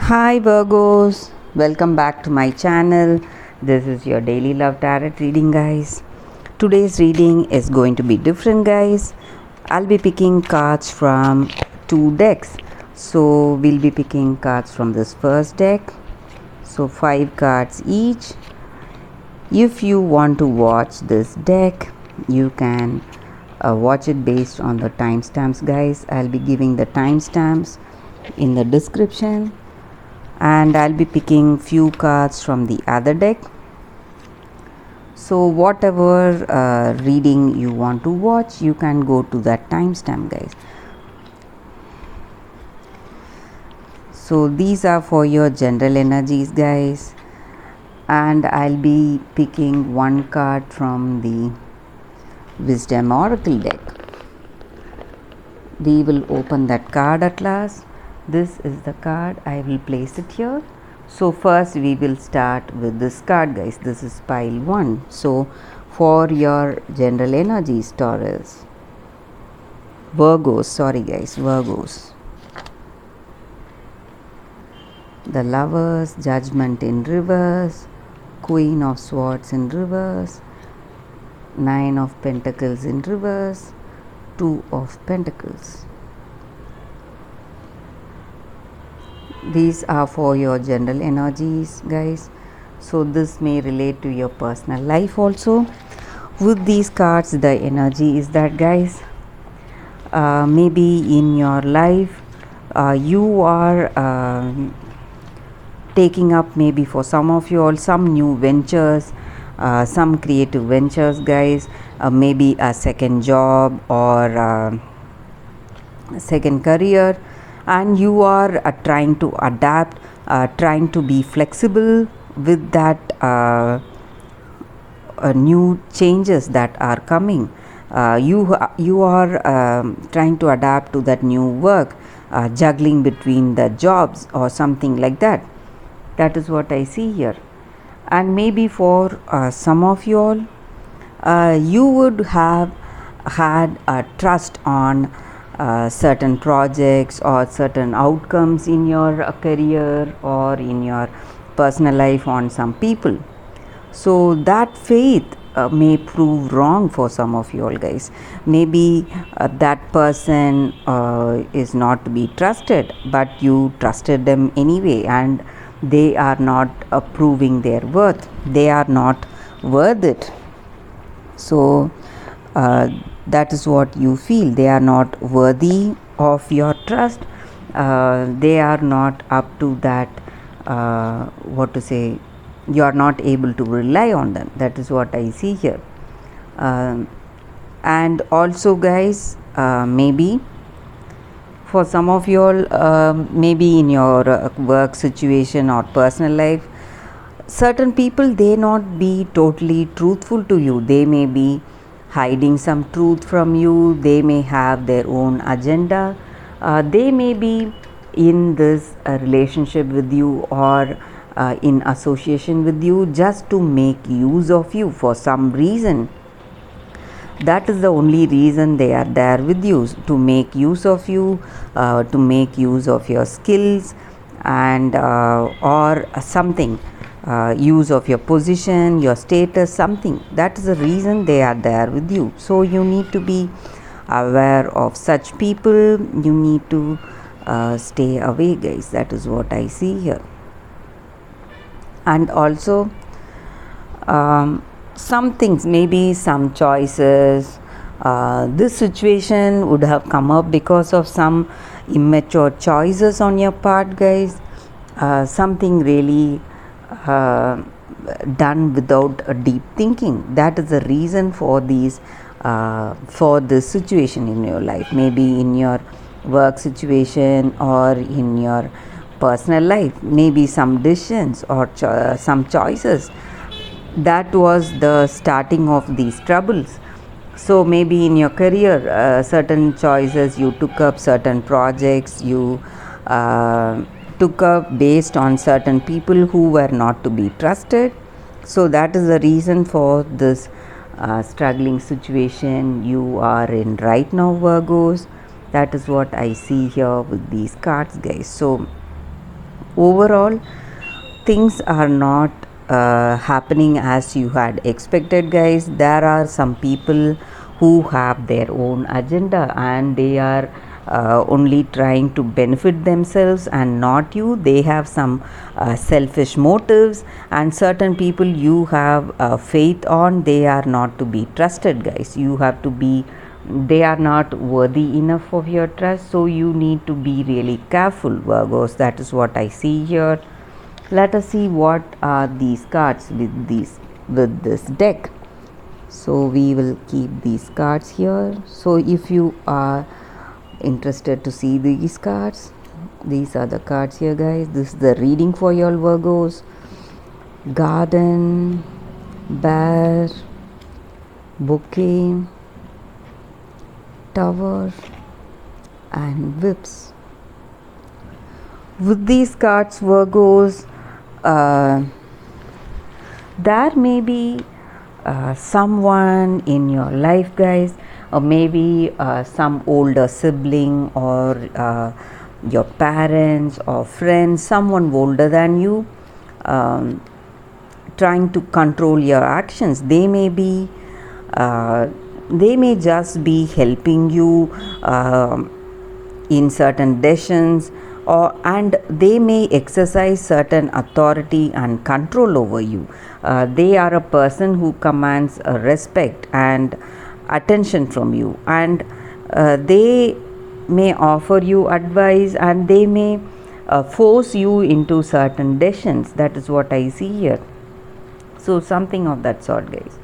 Hi Virgos, welcome back to my channel. This is your daily love tarot reading, guys. Today's reading is going to be different, guys. I'll be picking cards from two decks. So we'll be picking cards from this first deck. So 5 cards each. If you want to watch this deck, you can watch it based on the timestamps, guys. I'll be giving the timestamps in the description, and I'll be picking few cards from the other deck. So whatever reading you want to watch, you can go to that timestamp, guys. So these are for your general energies, guys, and I'll be picking one card from the Wisdom Oracle deck. We will open that card at last. This is the card. I will place it here. So first we will start with this card, guys. This is pile 1. So for your general energies, Taurus, Virgos, the Lovers, Judgment in reverse, Queen of Swords in reverse, 9 of Pentacles in reverse, 2 of Pentacles. These are for your general energies, guys. So this may relate to your personal life also. With these cards, the energy is that, guys, maybe in your life you are taking up, maybe for some of you all, some new ventures, some creative ventures, guys, maybe a second job or a second career, and you are trying to adapt, trying to be flexible with that new changes that are coming. You are trying to adapt to that new work, juggling between the jobs or something like that. That is what I see here. And maybe for some of you all, you would have had a trust on certain projects or certain outcomes in your career or in your personal life on some people. So that faith may prove wrong for some of you all, guys. Maybe that person is not to be trusted, but you trusted them anyway, and they are not proving their worth. They are not worth it. So that is what you feel. They are not worthy of your trust. They are not up to that, you are not able to rely on them. That is what I see here. And also, guys, maybe for some of you all, maybe in your work situation or personal life, certain people, they not be totally truthful to you. They may be hiding some truth from you. They may have their own agenda. They may be in this relationship with you or in association with you just to make use of you for some reason. That is the only reason they are there with you, to make use of you, to make use of your skills and or something, use of your position, your status, something. That is the reason they are there with you. So you need to be aware of such people. You need to stay away, guys. That is what I see here. And also some things, maybe some choices, this situation would have come up because of some immature choices on your part, guys. Something really done without a deep thinking. That is the reason for these for this situation in your life. Maybe in your work situation or in your personal life, maybe some decisions or some choices, that was the starting of these troubles. So maybe in your career, certain choices you took up, certain projects you took up based on certain people who were not to be trusted. So that is the reason for this struggling situation you are in right now, Virgos. That is what I see here with these cards, guys. So Overall, things are not happening as you had expected, guys. There are some people who have their own agenda and they are only trying to benefit themselves and not you. They have some selfish motives, and certain people you have faith on, they are not to be trusted, guys. You have to be, they are not worthy enough of your trust, so you need to be really careful, Virgos. That is what I see here. Let us see what are these cards with this deck. So we will keep these cards here. So if you are interested to see these cards, these are the cards here, guys. This is the reading for your Virgos. Garden, bear, bouquet, tower, and whips. With these cards, Virgos, there may be someone in your life, guys, or maybe some older sibling or your parents or friends, someone older than you, trying to control your actions. They may be they may just be helping you in certain decisions, and they may exercise certain authority and control over you. They are a person who commands respect and attention from you, and they may offer you advice, and they may force you into certain decisions. That is what I see here. So something of that sort, guys.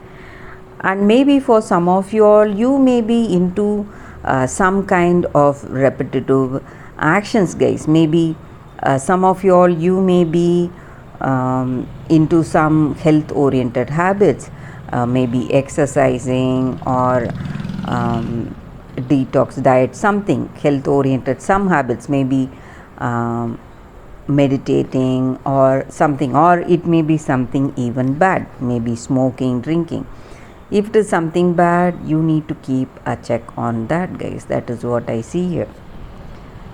And maybe for some of you all, you may be into some kind of repetitive actions, guys. Maybe some of you all, you may be into some health oriented habits, maybe exercising or detox diet, something health oriented, some habits, maybe meditating or something, or it may be something even bad, maybe smoking, drinking. If it is something bad, you need to keep a check on that, guys. That is what I see here.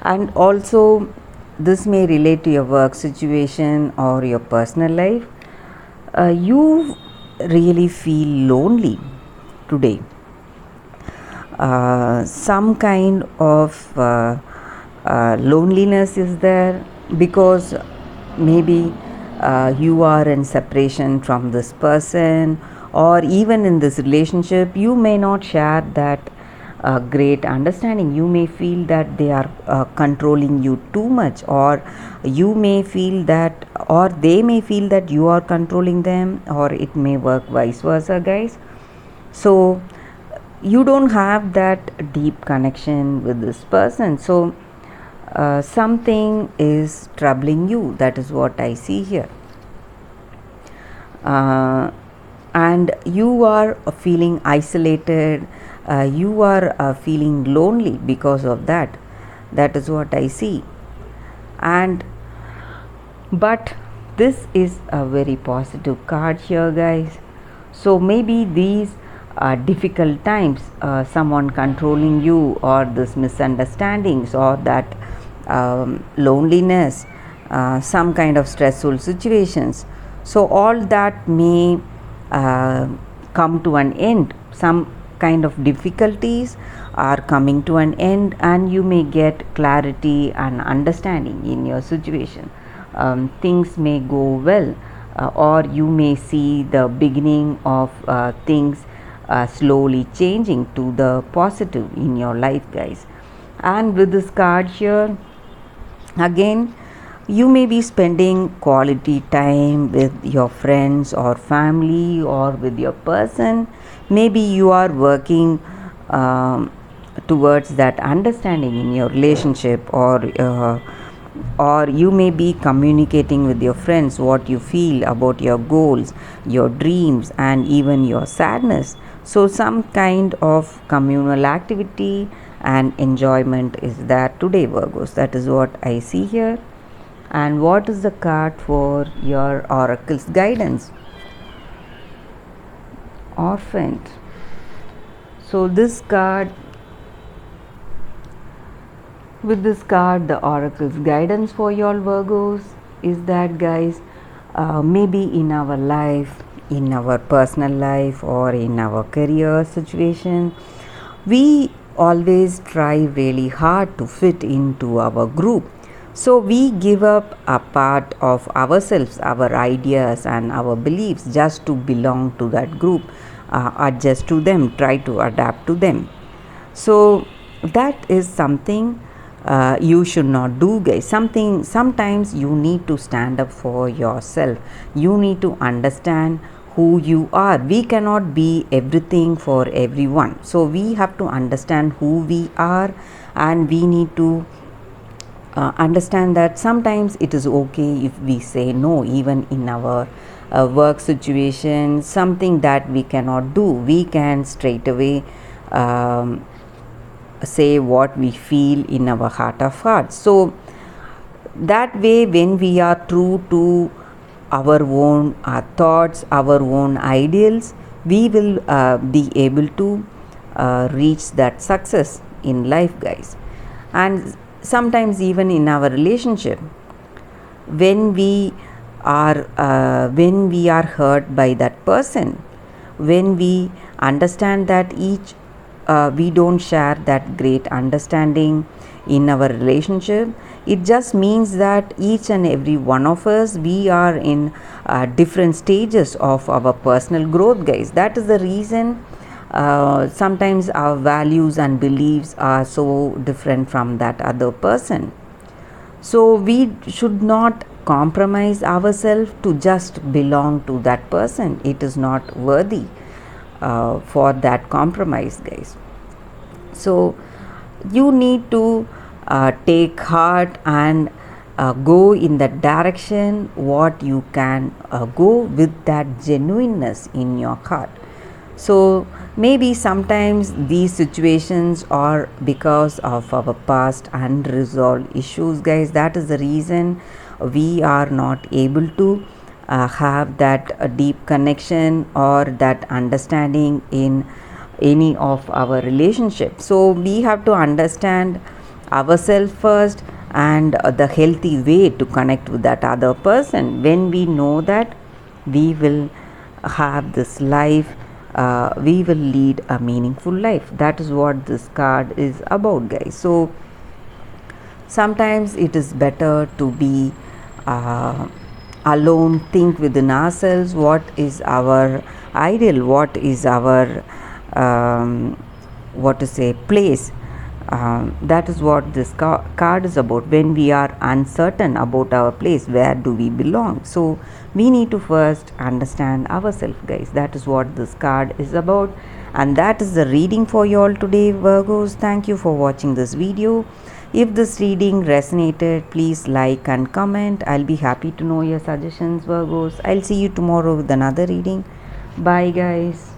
And also, this may relate to your work situation or your personal life. You really feel lonely today. Some kind of loneliness is there because maybe you are in separation from this person, or even in this relationship you may not share that great understanding. You may feel that they are controlling you too much, or you may feel that, or they may feel that you are controlling them, or it may work vice versa, guys. So you don't have that deep connection with this person, so something is troubling you. That is what I see here. And you are feeling isolated, you are feeling lonely because of that. That is what I see. And but this is a very positive card here, guys. So maybe these difficult times, someone controlling you, or this misunderstandings, or that loneliness, some kind of stressful situations, so all that may come to an end. Some kind of difficulties are coming to an end, and you may get clarity and understanding in your situation. Things may go well, or you may see the beginning of things slowly changing to the positive in your life, guys. And with this card here, again, you may be spending quality time with your friends or family, or with your person. Maybe you are working towards that understanding in your relationship, or you may be communicating with your friends what you feel about your goals, your dreams, and even your sadness. So some kind of communal activity and enjoyment is there today, Virgos. That is what I see here. And what is the card for your oracle's guidance? Orphaned. So this card, with this card, the oracle's guidance for your Virgos. is that, guys, maybe in our life, in our personal life, or in our career situation, we always try really hard to fit into our group. So we give up a part of ourselves, our ideas, and our beliefs just to belong to that group, adjust to them, try to adapt to them. So that is something you should not do, guys. Sometimes you need to stand up for yourself. You need to understand who you are. We cannot be everything for everyone, so we have to understand who we are, and we need to understand that sometimes it is okay if we say no, even in our work situation. Something that we cannot do, we can straight away say what we feel in our heart of hearts. So that way, when we are true to our own thoughts, our own ideals, we will be able to reach that success in life, guys. And sometimes even in our relationship, when we are hurt by that person, when we understand that we don't share that great understanding in our relationship, it just means that each and every one of us, we are in different stages of our personal growth, guys. That is the reason sometimes our values and beliefs are so different from that other person. So we should not compromise ourselves to just belong to that person. It is not worthy for that compromise, guys. So you need to take heart and go in that direction what you can go with that genuineness in your heart. So maybe sometimes these situations are because of our past unresolved issues, guys. That is the reason we are not able to have that deep connection or that understanding in any of our relationships. So we have to understand ourselves first, and the healthy way to connect with that other person. When we know that, we will have this life, we will lead a meaningful life. That is what this card is about, guys. So sometimes it is better to be alone, think within ourselves what is our ideal, what is our what to say place. That is what this card is about. When we are uncertain about our place, where do we belong, so we need to first understand ourselves, guys. That is what this card is about, and that is the reading for you all today, Virgos. Thank you for watching this video. If this reading resonated, please like and comment. I'll be happy to know your suggestions, Virgos. I'll see you tomorrow with another reading. Bye, guys.